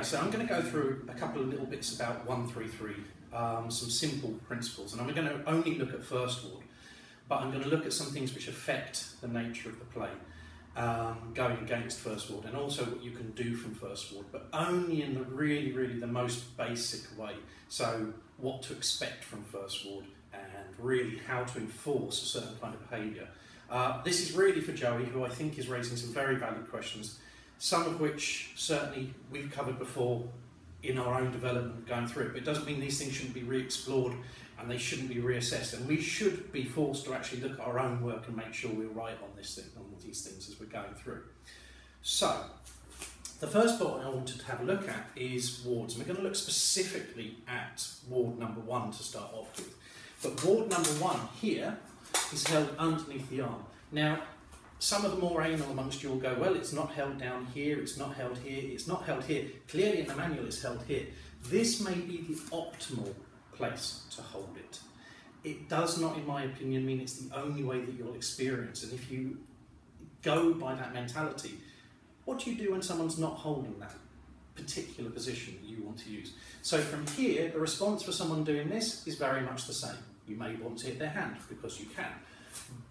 So I'm going to go through a couple of little bits about 133, some simple principles, and I'm going to only look at first ward, but I'm going to look at some things which affect the nature of the play, going against first ward, and also what you can do from first ward, but only in the really the most basic way. So what to expect from first ward, and really how to enforce a certain kind of behaviour. This is really for Joey, who I think is raising some very valid questions, some of which certainly we've covered before in our own development going through it, but it doesn't mean these things shouldn't be re-explored and they shouldn't be reassessed, and we should be forced to actually look at our own work and make sure we're right on this thing, on these things as we're going through. So, the first point I wanted to have a look at is wards, and we're going to look specifically at ward number 1 to start off with. But ward number 1 here is held underneath the arm. Now, some of the more anal amongst you will go, well, it's not held down here, it's not held here, it's not held here. Clearly in the manual it's held here. This may be the optimal place to hold it. It does not, in my opinion, mean it's the only way that you'll experience. And if you go by that mentality, what do you do when someone's not holding that particular position that you want to use? So from here, the response for someone doing this is very much the same. You may want to hit their hand because you can,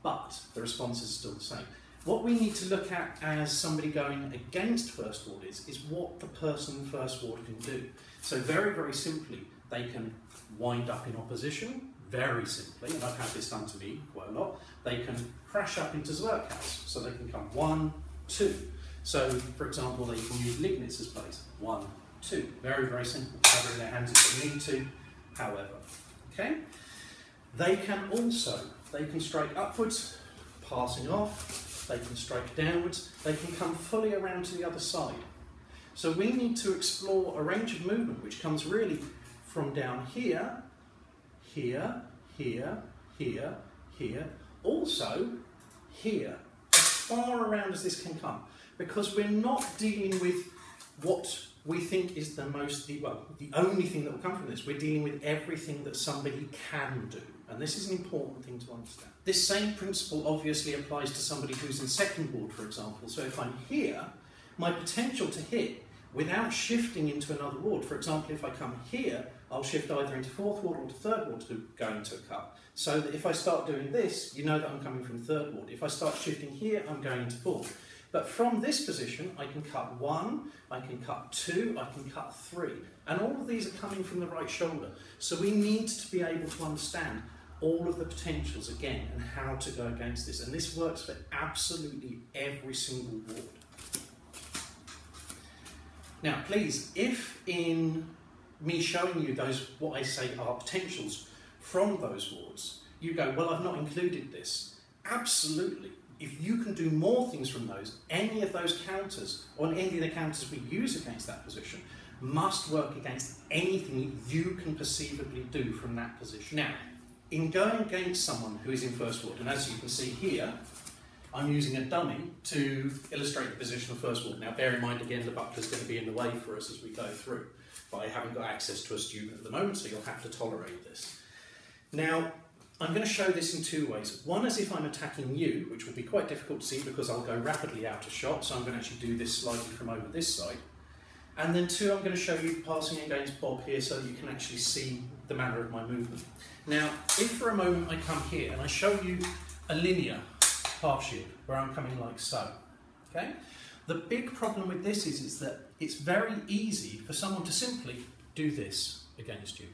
but the response is still the same. What we need to look at as somebody going against first ward is what the person in first ward can do. So very simply, they can wind up in opposition, very simply, and I've had this done to me quite a lot. They can crash up into Zwerkhaus, so they can come 1, 2. So, for example, they can use Lignitz's place, 1, 2. Very simple, covering their hands if they need to, however. Okay? They can strike upwards, passing off, they can strike downwards, they can come fully around to the other side. So we need to explore a range of movement which comes really from down here, here, also here, as far around as this can come, because we're not dealing with what we think is the only thing that will come from this. We're dealing with everything that somebody can do. And this is an important thing to understand. This same principle obviously applies to somebody who's in second ward, for example. So if I'm here, my potential to hit without shifting into another ward, for example, if I come here, I'll shift either into fourth ward or to third ward to go into a cut. So that if I start doing this, you know that I'm coming from third ward. If I start shifting here, I'm going into fourth. But from this position, I can cut 1, I can cut 2, I can cut 3. And all of these are coming from the right shoulder. So we need to be able to understand all of the potentials again and how to go against this. And this works for absolutely every single ward. Now, please, if in me showing you those, what I say are potentials from those wards, you go, well, I've not included this. Absolutely. If you can do more things from those, any of those counters, or any of the counters we use against that position, must work against anything you can perceivably do from that position. Now, in going against someone who is in first ward, and as you can see here, I'm using a dummy to illustrate the position of first ward. Now, bear in mind, again, the buckler's going to be in the way for us as we go through, but I haven't got access to a student at the moment, so you'll have to tolerate this. Now, I'm going to show this in 2 ways. One is if I'm attacking you, which will be quite difficult to see because I'll go rapidly out of shot, so I'm going to actually do this slightly from over this side. And then 2, I'm going to show you passing against Bob here so that you can actually see the manner of my movement. Now, if for a moment I come here and I show you a linear half shield where I'm coming like so, okay? The big problem with this is that it's very easy for someone to simply do this against you.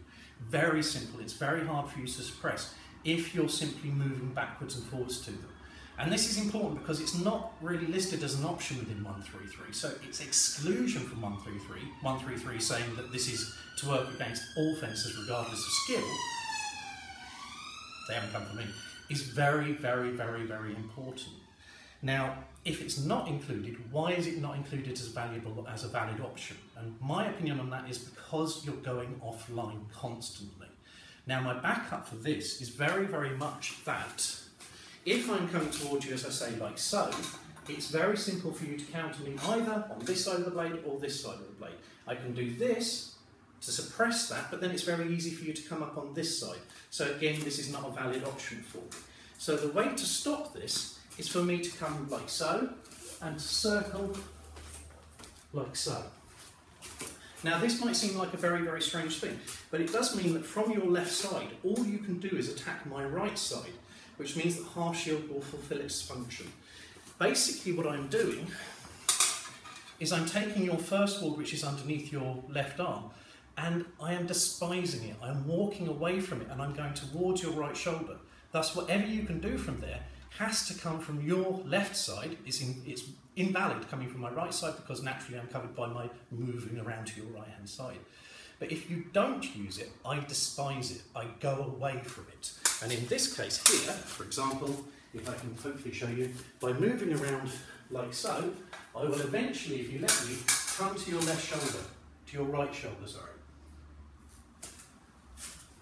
Very simple. It's very hard for you to suppress if you're simply moving backwards and forwards to them. And this is important because it's not really listed as an option within 133, so it's exclusion from 133. 133 saying that this is to work against all fences regardless of skill. They haven't come from me. Is very important. Now, if it's not included, why is it not included as a valid option? And my opinion on that is because you're going offline constantly. Now, my backup for this is very much that if I'm coming towards you, as I say, like so, it's very simple for you to counter me either on this side of the blade or this side of the blade. I can do this to suppress that, but then it's very easy for you to come up on this side. So again, this is not a valid option for me. So the way to stop this is for me to come like so and circle like so. Now this might seem like a very, very strange thing, but it does mean that from your left side, all you can do is attack my right side, which means that half shield will fulfill its function. Basically what I'm doing is I'm taking your first ward, which is underneath your left arm, and I am despising it. I'm walking away from it and I'm going towards your right shoulder. Thus whatever you can do from there has to come from your left side. It's invalid coming from my right side because naturally I'm covered by my moving around to your right hand side. But if you don't use it, I despise it. I go away from it. And in this case here, for example, if I can hopefully show you, by moving around like so, I will eventually, if you let me, come to your left shoulder, to your right shoulder, sorry.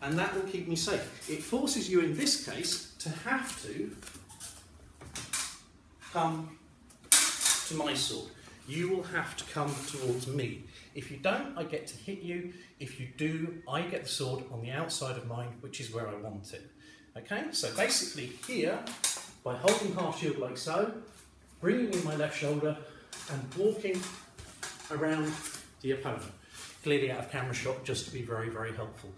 And that will keep me safe. It forces you in this case to have to come to my sword. You will have to come towards me. If you don't, I get to hit you. If you do, I get the sword on the outside of mine, which is where I want it. Okay, so basically here, by holding half shield like so, bringing in my left shoulder and walking around the opponent. Clearly out of camera shot, just to be very, very helpful.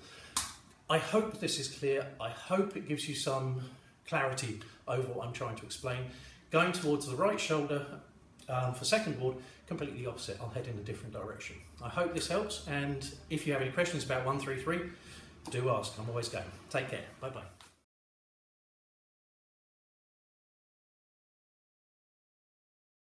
I hope this is clear. I hope it gives you some clarity over what I'm trying to explain. Going towards the right shoulder for second ward, completely opposite. I'll head in a different direction. I hope this helps, and if you have any questions about 133, do ask. I'm always game. Take care. Bye-bye.